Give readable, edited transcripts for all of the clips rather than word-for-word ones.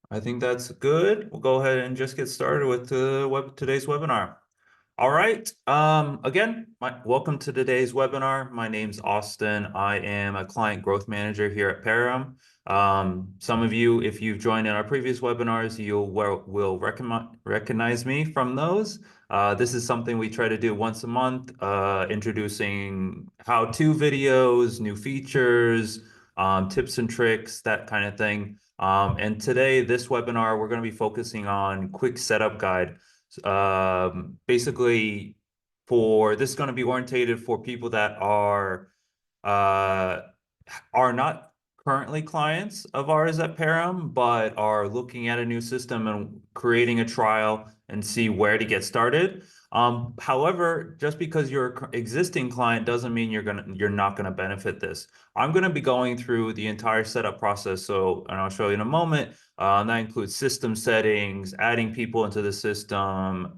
I think that's good. We'll go ahead and just get started with today's webinar. All right. Again, welcome to today's webinar. My name's Austin. I am a client growth manager here at PARiM. Some of you, if you've joined in our previous webinars, will recognize me from those. This is something we try to do once a month, introducing how-to videos, new features, tips and tricks, that kind of thing. And today, this webinar, we're going to be focusing on quick setup guide. Basically, this is going to be orientated for people that uh, are not currently clients of ours at PARiM, but are looking at a new system and creating a trial and see where to get started. However, just because you're an existing client doesn't mean you're not gonna benefit this. I'm gonna be going through the entire setup process, and I'll show you in a moment. That includes system settings, adding people into the system,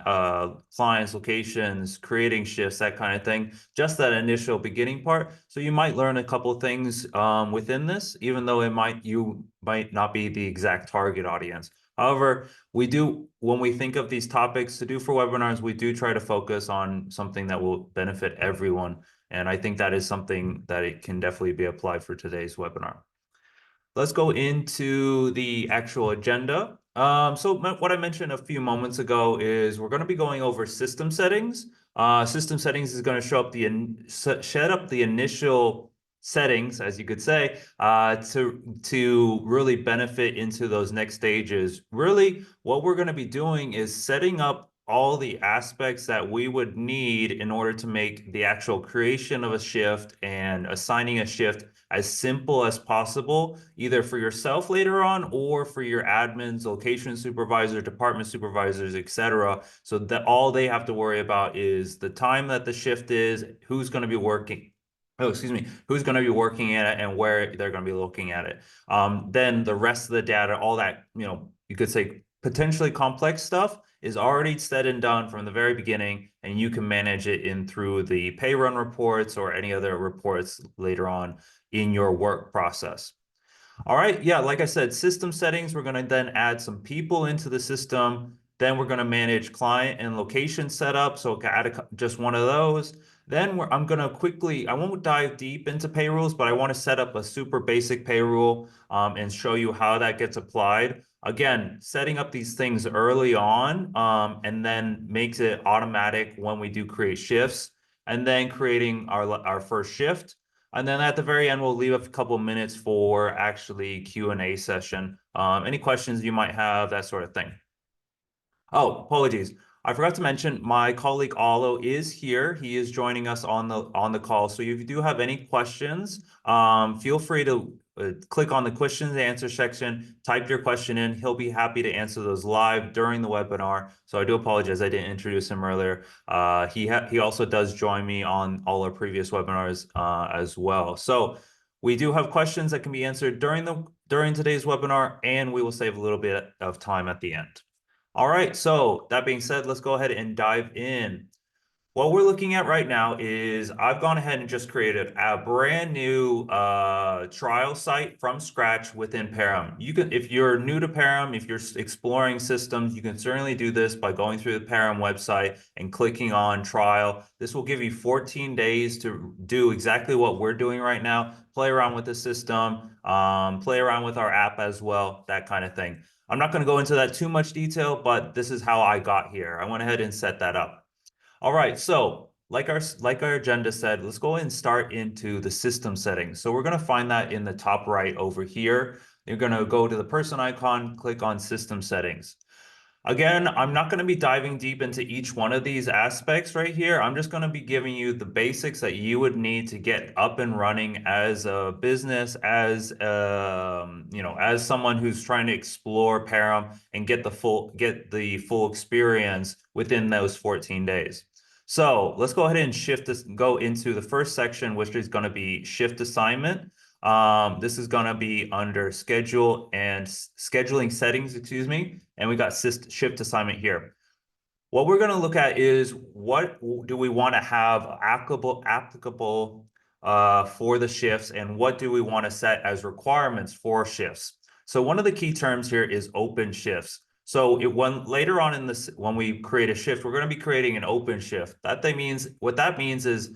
clients, locations, creating shifts, that kind of thing. Just that initial beginning part. So you might learn a couple of things within this, even though you might not be the exact target audience. However, when we think of these topics to do for webinars, we do try to focus on something that will benefit everyone. And I think that is something that it can definitely be applied for today's webinar. Let's go into the actual agenda. So what I mentioned a few moments ago is we're going to be going over system settings. System settings is going to set up the initial settings, as you could say, to really benefit into those next stages. Really, what we're going to be doing is setting up all the aspects that we would need in order to make the actual creation of a shift and assigning a shift as simple as possible, either for yourself later on or for your admins, location supervisor, department supervisors, etc. So that all they have to worry about is the time that the shift is, who's going to be working. Oh, excuse me, who's going to be working at it and where they're going to be looking at it. Then the rest of the data, all that, you could say potentially complex stuff is already said and done from the very beginning, and you can manage it in through the pay run reports or any other reports later on in your work process. All right, yeah, like I said, system settings, we're going to then add some people into the system. Then we're going to manage client and location setup. So add just one of those. Then I won't dive deep into pay rules, but I want to set up a super basic pay rule and show you how that gets applied. Again, setting up these things early on and then makes it automatic when we do create shifts, and then creating our first shift. And then at the very end, we'll leave a couple of minutes for actually Q&A session. Any questions you might have, that sort of thing. Oh, apologies. I forgot to mention my colleague Alo is here. He is joining us on the call. So if you do have any questions, feel free to click on the questions and answer section, type your question in. He'll be happy to answer those live during the webinar. So I do apologize, I didn't introduce him earlier. He also does join me on all our previous webinars as well. So we do have questions that can be answered during today's webinar, and we will save a little bit of time at the end. All right, so that being said, let's go ahead and dive in. What we're looking at right now is I've gone ahead and just created a brand new trial site from scratch within PARiM. If you're new to PARiM, if you're exploring systems, you can certainly do this by going through the PARiM website and clicking on trial. This will give you 14 days to do exactly what we're doing right now, play around with the system, play around with our app as well, that kind of thing. I'm not going to go into that too much detail, but this is how I got here. I went ahead and set that up. All right, so like our agenda said, let's go ahead and start into the system settings. So we're going to find that in the top right over here. You're going to go to the person icon, click on system settings. Again, I'm not going to be diving deep into each one of these aspects right here. I'm just going to be giving you the basics that you would need to get up and running as a business, as as someone who's trying to explore PARiM and get the full experience within those 14 days. So let's go ahead and go into the first section, which is going to be shift assignment. This is going to be under scheduling settings, excuse me, and we got shift assignment here. What we're going to look at is what do we want to have applicable for the shifts, and what do we want to set as requirements for shifts. So one of the key terms here is open shifts. So when later on in this, when we create a shift, we're going to be creating an open shift. What that means is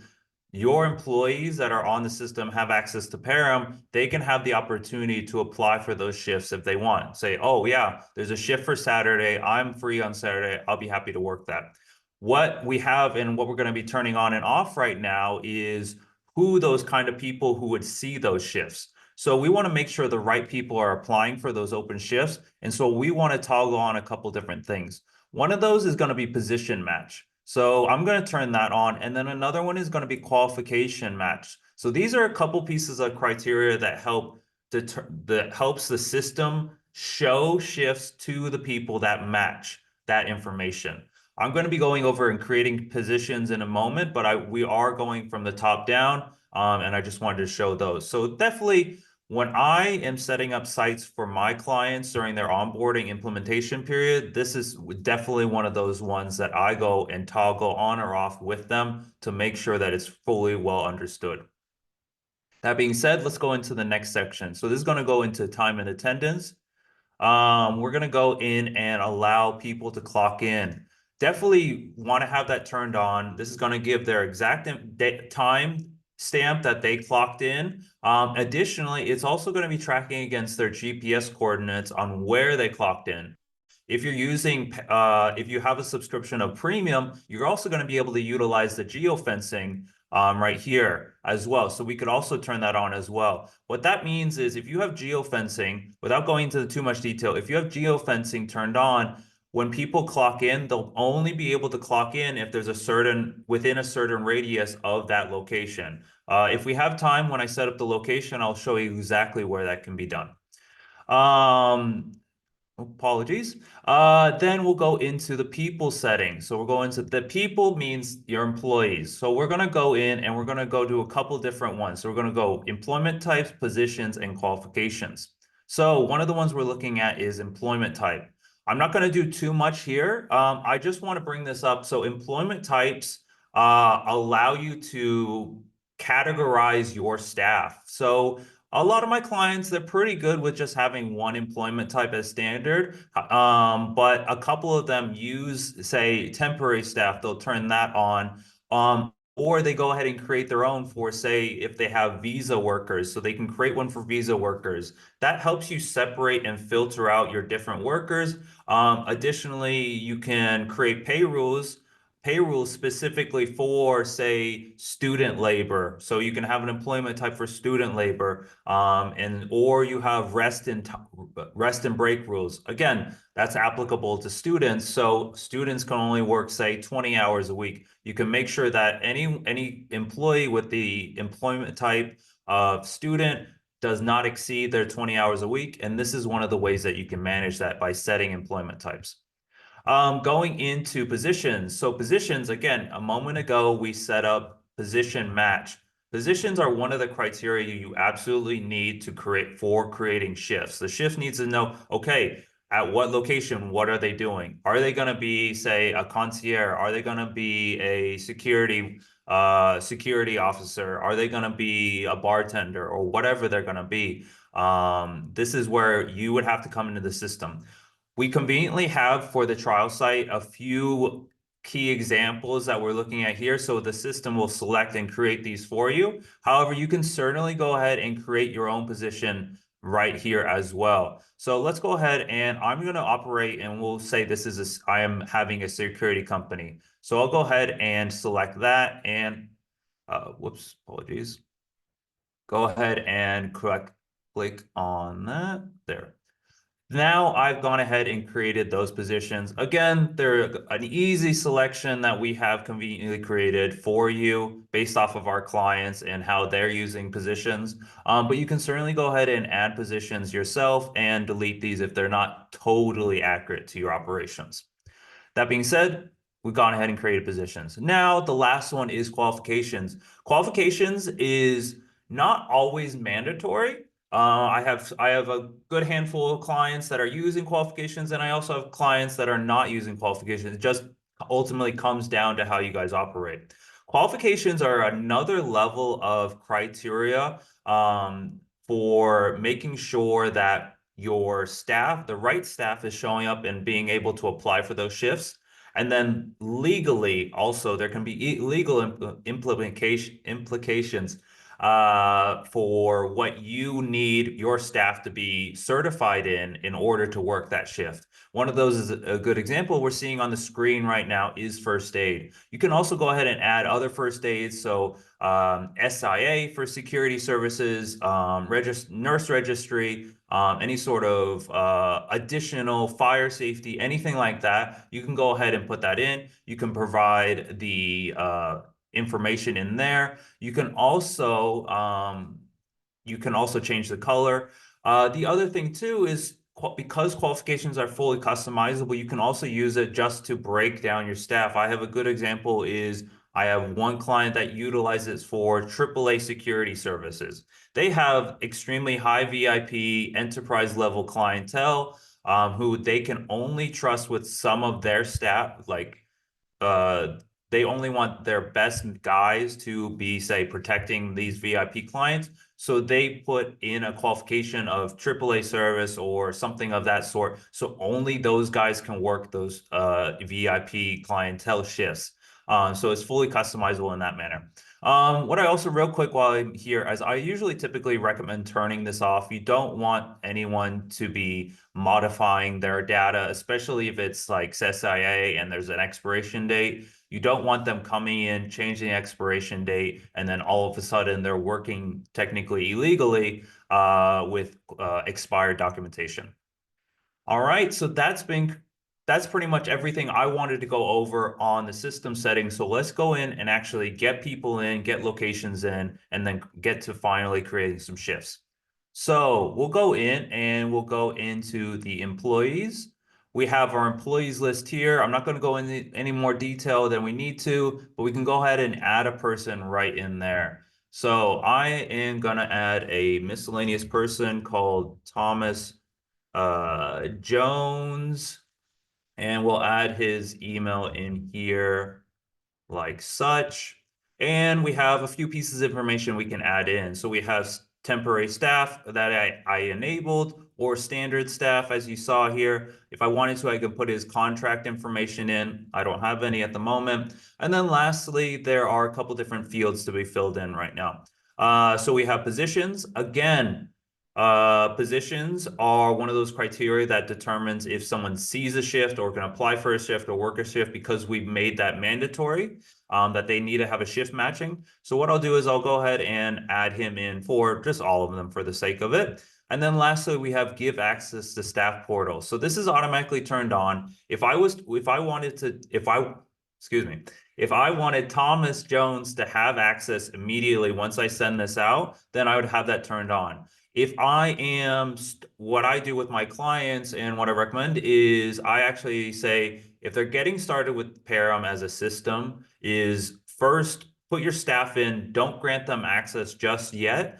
your employees that are on the system have access to PARiM. They can have the opportunity to apply for those shifts if they want. Say, oh yeah, there's a shift for Saturday. I'm free on Saturday. I'll be happy to work that. What we have and what we're going to be turning on and off right now is who those kind of people who would see those shifts. So we want to make sure the right people are applying for those open shifts. And so we want to toggle on a couple different things. One of those is going to be position match. So I'm going to turn that on. And then another one is going to be qualification match. So these are a couple pieces of criteria that helps the system show shifts to the people that match that information. I'm going to be going over and creating positions in a moment, but we are going from the top down, and I just wanted to show those. So definitely when I am setting up sites for my clients during their onboarding implementation period, this is definitely one of those ones that I go and toggle on or off with them to make sure that it's fully well understood. That being said, let's go into the next section. So this is going to go into time and attendance. We're going to go in and allow people to clock in. Definitely want to have that turned on. This is going to give their exact time stamp that they clocked in. Additionally, it's also going to be tracking against their GPS coordinates on where they clocked in. If you have a subscription of premium, you're also going to be able to utilize the geofencing right here as well. So we could also turn that on as well. What that means is if you have geofencing, without going into too much detail, if you have geofencing turned on, when people clock in, they'll only be able to clock in if there's within a certain radius of that location. If we have time, when I set up the location, I'll show you exactly where that can be done. Apologies. Then we'll go into the people setting. So we're going to the people means your employees. So we're going to go in and we're going to go to a couple different ones. So we're going to go employment types, positions, and qualifications. So one of the ones we're looking at is employment type. I'm not going to do too much here. I just want to bring this up. So employment types allow you to categorize your staff. So a lot of my clients, they're pretty good with just having one employment type as standard. But a couple of them use, say, temporary staff, they'll turn that on. Or they go ahead and create their own for, say, if they have visa workers, so they can create one for visa workers. That helps you separate and filter out your different workers. Additionally, you can create payrolls specifically for, say, student labor. So you can have an employment type for student labor, or you have rest and break rules. Again, that's applicable to students. So students can only work, say, 20 hours a week. You can make sure that any employee with the employment type of student does not exceed their 20 hours a week. And this is one of the ways that you can manage that by setting employment types. Going into positions. So positions, again, a moment ago, we set up position match. Positions are one of the criteria you absolutely need to create for creating shifts. The shift needs to know, okay, at what location, what are they doing? Are they going to be, say, a concierge? Are they going to be a security officer? Are they going to be a bartender or whatever they're going to be? This is where you would have to come into the system. We conveniently have for the trial site a few key examples that we're looking at here. So the system will select and create these for you. However, you can certainly go ahead and create your own position right here as well. So let's go ahead and I'm going to operate and we'll say I am having a security company. So I'll go ahead and select that and whoops, apologies. Go ahead and click on that there. Now I've gone ahead and created those positions. Again, they're an easy selection that we have conveniently created for you based off of our clients and how they're using positions. But you can certainly go ahead and add positions yourself and delete these if they're not totally accurate to your operations. That being said, we've gone ahead and created positions. Now, the last one is qualifications. Qualifications is not always mandatory. I have a good handful of clients that are using qualifications, and I also have clients that are not using qualifications. It just ultimately comes down to how you guys operate. Qualifications are another level of criteria for making sure that your staff, the right staff is showing up and being able to apply for those shifts. And then legally, also, there can be legal implications for what you need your staff to be certified in order to work that shift. One of those is a good example we're seeing on the screen right now is first aid. You can also go ahead and add other first aids. So SIA for security services, nurse registry, any sort of additional fire safety, anything like that. You can go ahead and put that in. You can provide the information in there. You can also change the color. The other thing too is because qualifications are fully customizable, you can also use it just to break down your staff. I have a good example is I have one client that utilizes for AAA security services. They have extremely high VIP enterprise level clientele who they can only trust with some of their staff, like uh, they only want their best guys to be, say, protecting these VIP clients. So they put in a qualification of AAA service or something of that sort. So only those guys can work those VIP clientele shifts. So it's fully customizable in that manner. What I also real quick while I'm here, as I usually typically recommend turning this off. You don't want anyone to be modifying their data, especially if it's like SIA and there's an expiration date. You don't want them coming in, changing the expiration date, and then all of a sudden they're working technically illegally with expired documentation. All right, so that's pretty much everything I wanted to go over on the system settings. So let's go in and actually get people in, get locations in, and then get to finally creating some shifts. So we'll go in and we'll go into the employees. We have our employees list here. I'm not going to go into any more detail than we need to, but we can go ahead and add a person right in there. So I am going to add a miscellaneous person called Thomas Jones, and we'll add his email in here like such. And we have a few pieces of information we can add in. So we have temporary staff that I enabled or standard staff, as you saw here. If I wanted to, I could put his contract information in. I don't have any at the moment. And then lastly, there are a couple different fields to be filled in right now. So we have positions. Again, positions are one of those criteria that determines if someone sees a shift or can apply for a shift or work a shift because we've made that mandatory that they need to have a shift matching. So what I'll do is I'll go ahead and add him in for just all of them for the sake of it. And then lastly, we have give access to staff portal. So this is automatically turned on. If I wanted Thomas Jones to have access immediately once I send this out, then I would have that turned on. If what I do with my clients and what I recommend is I actually say, if they're getting started with PARiM as a system, is first put your staff in, don't grant them access just yet.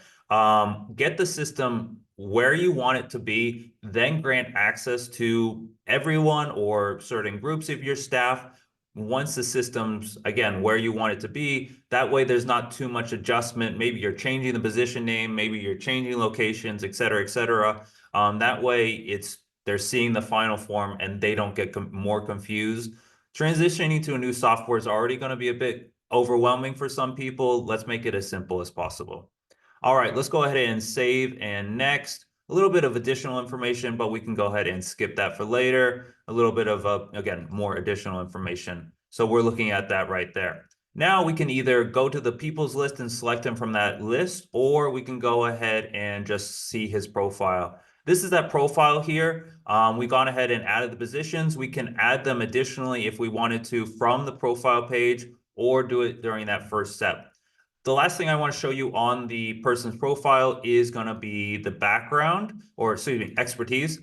Get the system where you want it to be, then grant access to everyone or certain groups of your staff once the system's, again, where you want it to be. That way there's not too much adjustment. Maybe you're changing the position name, maybe you're changing locations, et cetera, et cetera. That way they're seeing the final form and they don't get more confused. Transitioning to a new software is already going to be a bit overwhelming for some people. Let's make it as simple as possible. All right, let's go ahead and save and next. A little bit of additional information, but we can go ahead and skip that for later. A little bit of, again, more additional information. So we're looking at that right there. Now we can either go to the people's list and select him from that list, or we can go ahead and just see his profile. This is that profile here. We've gone ahead and added the positions. We can add them additionally if we wanted to from the profile page or do it during that first step. The last thing I want to show you on the person's profile is going to be the background, or excuse me, expertise.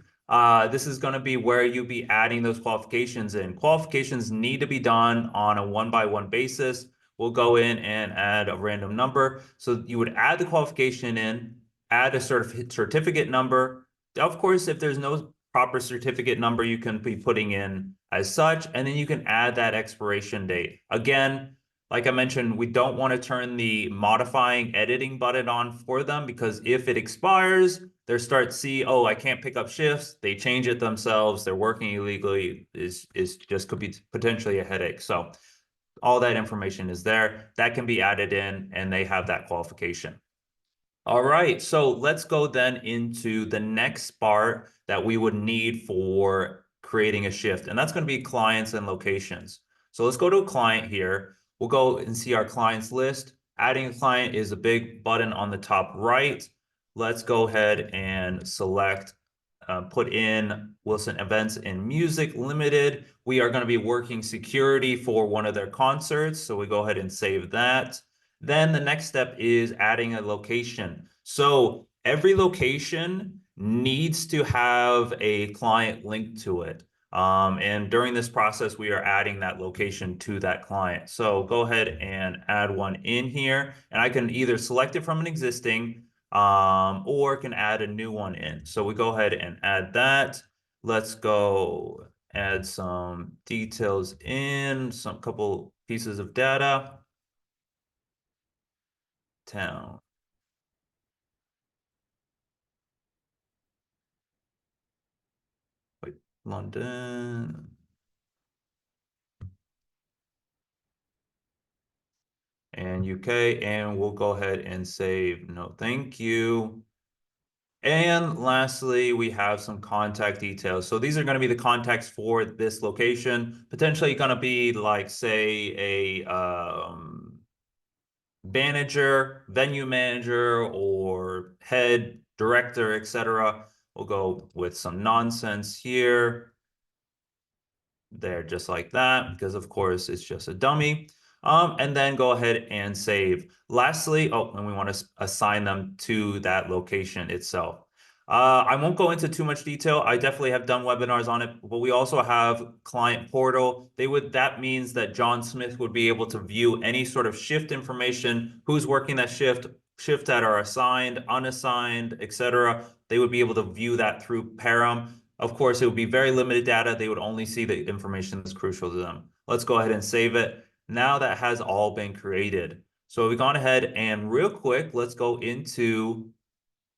This is going to be where you'll be adding those qualifications in. Qualifications need to be done on a one-by-one basis. We'll go in and add a random number. So you would add the qualification in, add a certificate number. Of course, if there's no proper certificate number, you can be putting in as such, and then you can add that expiration date. Again, Like I mentioned, we don't want to turn the modifying editing button on for them because if it expires, they start see, oh, I can't pick up shifts. They change it themselves. They're working illegally is just could be potentially a headache. So all that information is there. That can be added in and they have that qualification. All right, so let's go then into the next part that we would need for creating a shift, and that's going to be clients and locations. So let's go to a client here. We'll go and see our clients list. Adding a client is a big button on the top right. Let's go ahead and select, put in Wilson Events and Music Limited. We are going to be working security for one of their concerts, so we go ahead and save that. Then the next step is adding a location. So every location needs to have a client linked to it. And during this process, we are adding that location to that client. So go ahead and add one in here. And I can either select it from an existing or can add a new one in. So we go ahead and add that. Let's go add some details in, some couple pieces of data. Town. Wait, London and UK, and we'll go ahead and save no thank you. And lastly, we have some contact details. So these are going to be the contacts for this location, potentially going to be like, say, a manager, venue manager, or head director, etc. We'll go with some nonsense here. There, just like that, because of course it's just a dummy. And then go ahead and save. Lastly, oh, and we want to assign them to that location itself. I won't go into too much detail. I definitely have done webinars on it, but we also have client portal. That means that John Smith would be able to view any sort of shift information, who's working that shift, shifts that are assigned, unassigned, etc. They would be able to view that through PARiM. Of course, it would be very limited data. They would only see the information that's crucial to them. Let's go ahead and save it. Now that has all been created. So we've gone ahead and real quick, let's go into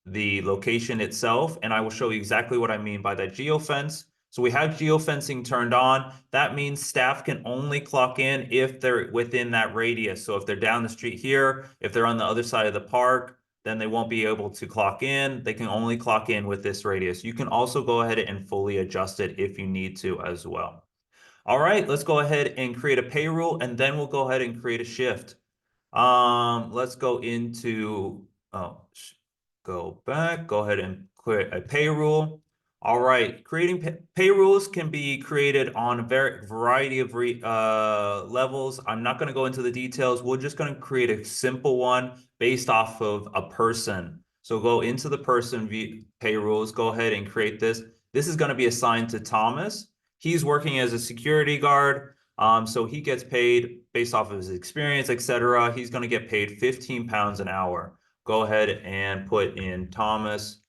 the location itself, and I will show you exactly what I mean by that geofence. So we have geofencing turned on. That means staff can only clock in if they're within that radius. So if they're down the street here, if they're on the other side of the park, then they won't be able to clock in. They can only clock in with this radius. You can also go ahead and fully adjust it if you need to as well. All right, let's go ahead and create a pay rule, and then we'll go ahead and create a shift. Let's go into, go back, go ahead and create a pay rule. All right, creating pay rules can be created on a variety of levels. I'm not going to go into the details. We're just going to create a simple one based off of a person. So go into the person pay rules, go ahead and create this. This is going to be assigned to Thomas. He's working as a security guard. So he gets paid based off of his experience, etc. He's going to get paid 15 pounds an hour. Go ahead and put in Thomas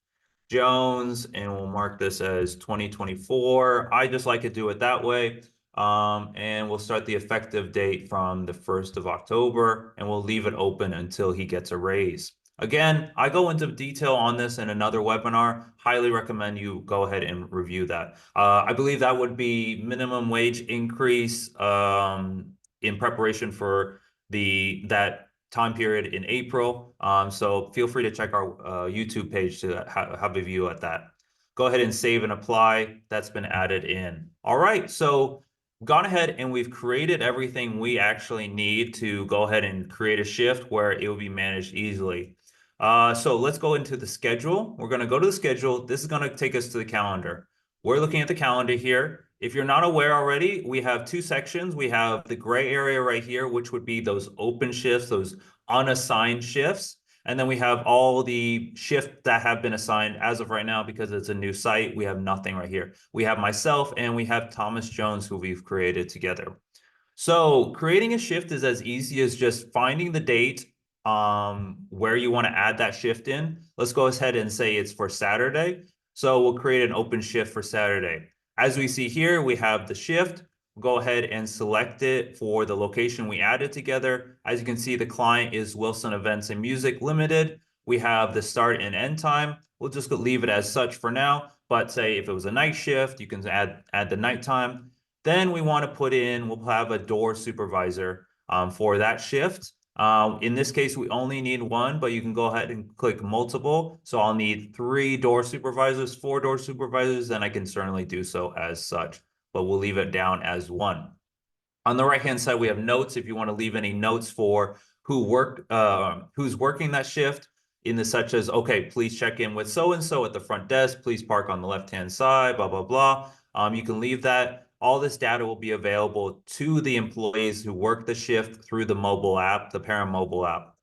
Jones, and we'll mark this as 2024. I just like to do it that way. And we'll start the effective date from the 1st of October, and we'll leave it open until he gets a raise. Again, I go into detail on this in another webinar. Highly recommend you go ahead and review that. I believe that would be minimum wage increase in preparation for that time period in April. So feel free to check our YouTube page to have a view at that. Go ahead and save and apply. That's been added in. All right, so gone ahead and we've created everything we actually need to go ahead and create a shift where it will be managed easily. So let's go into the schedule. We're going to go to the schedule. This is going to take us to the calendar. We're looking at the calendar here. If you're not aware already, we have two sections. We have the gray area right here, which would be those open shifts, those unassigned shifts. And then we have all the shifts that have been assigned as of right now because it's a new site. We have nothing right here. We have myself and we have Thomas Jones, who we've created together. So creating a shift is as easy as just finding the date where you want to add that shift in. Let's go ahead and say it's for Saturday. So we'll create an open shift for Saturday. As we see here, we have the shift. go ahead and select it for the location we added together. As you can see, the client is Wilson Events and Music Limited. We have the start and end time. We'll just leave it as such for now, but say if it was a night shift, you can add the nighttime. Then we want to put in, we'll have a door supervisor for that shift. In this case, we only need one, but you can go ahead and click multiple. So I'll need 3 door supervisors, 4 door supervisors, and I can certainly do so as such, but we'll leave it down as 1. On the right-hand side, we have notes. If you want to leave any notes for who's working that shift, in the such as, okay, please check in with so-and-so at the front desk, please park on the left-hand side, blah, blah, blah. You can leave that. All this data will be available to the employees who work the shift through the mobile app, the PARiM mobile app.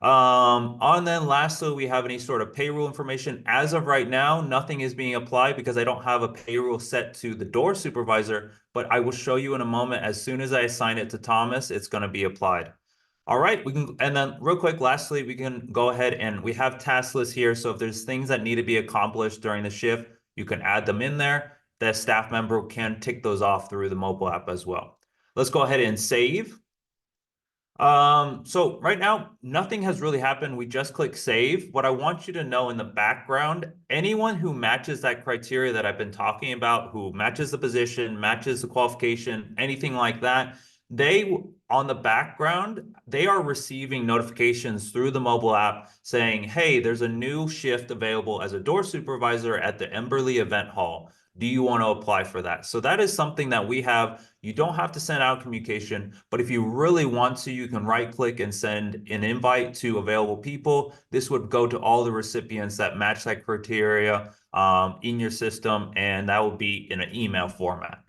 And then lastly, we have any sort of pay rule information. As of right now, nothing is being applied because I don't have a pay rule set to the door supervisor, but I will show you in a moment. As soon as I assign it to Thomas, it's going to be applied. All right, and then real quick, lastly, we can go ahead and we have task lists here. So if there's things that need to be accomplished during the shift, you can add them in there. The staff member can tick those off through the mobile app as well. Let's go ahead and save. So right now, nothing has really happened. We just click save. What I want you to know in the background, anyone who matches that criteria that I've been talking about, who matches the position, matches the qualification, anything like that, they, on the background, they are receiving notifications through the mobile app saying, hey, there's a new shift available as a door supervisor at the Emberley Event Hall. Do you want to apply for that? So that is something that we have. You don't have to send out communication, but if you really want to, you can right click and send an invite to available people. This would go to all the recipients that match that criteria in your system, and that will be in an email format.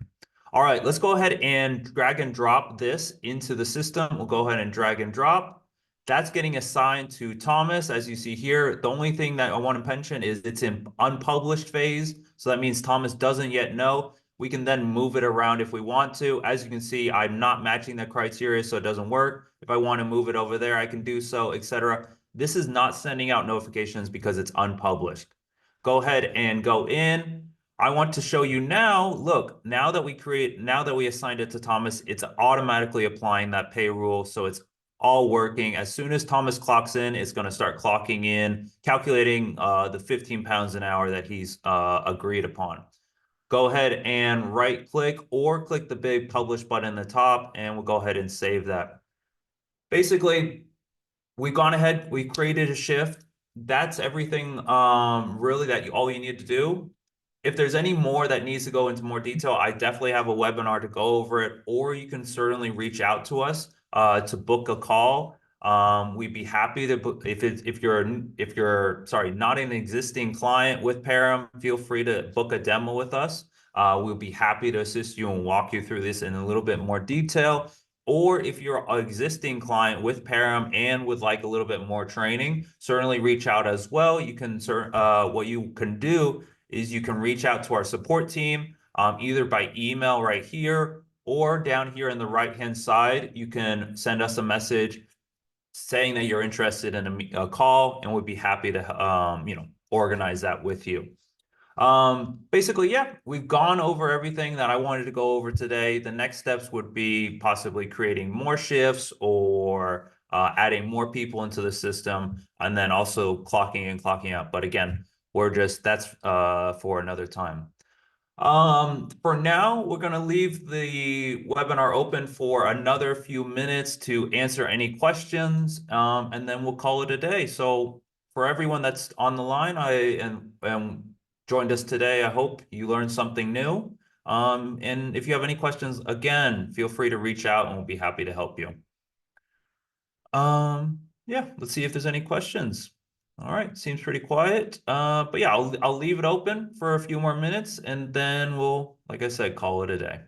All right, let's go ahead and drag and drop this into the system. We'll go ahead and drag and drop. That's getting assigned to Thomas. As you see here, the only thing that I want to mention is it's in unpublished phase. So that means Thomas doesn't yet know. We can then move it around if we want to. As you can see, I'm not matching the criteria, so it doesn't work. If I want to move it over there, I can do so, etc. This is not sending out notifications because it's unpublished. Go ahead and go in. I want to show you now, look, now that we assigned it to Thomas, it's automatically applying that pay rule. So it's all working. As soon as Thomas clocks in, it's going to start clocking in, calculating the 15 pounds an hour that he's agreed upon. Go ahead and right click or click the big publish button in the top, and we'll go ahead and save that. Basically, we've gone ahead, we created a shift. That's everything really that all you need to do. If there's any more that needs to go into more detail, I definitely have a webinar to go over it, or you can certainly reach out to us to book a call. We'd be happy to book if you're not an existing client with PARiM, feel free to book a demo with us. We'll be happy to assist you and walk you through this in a little bit more detail. Or if you're an existing client with PARiM and would like a little bit more training, certainly reach out as well. You can what you can do is you can reach out to our support team either by email right here or down here in the right-hand side. You can send us a message saying that you're interested in a call, and we'd be happy to organize that with you. Basically, yeah, we've gone over everything that I wanted to go over today. The next steps would be possibly creating more shifts or adding more people into the system, and then also clocking in, clocking out. But again, that's for another time. For now, we're going to leave the webinar open for another few minutes to answer any questions, and then we'll call it a day. So for everyone that's on the line, and joined us today, I hope you learned something new. And if you have any questions, again, feel free to reach out and we'll be happy to help you. Yeah, let's see if there's any questions. All right, seems pretty quiet. But yeah, I'll leave it open for a few more minutes, and then we'll, like I said, call it a day.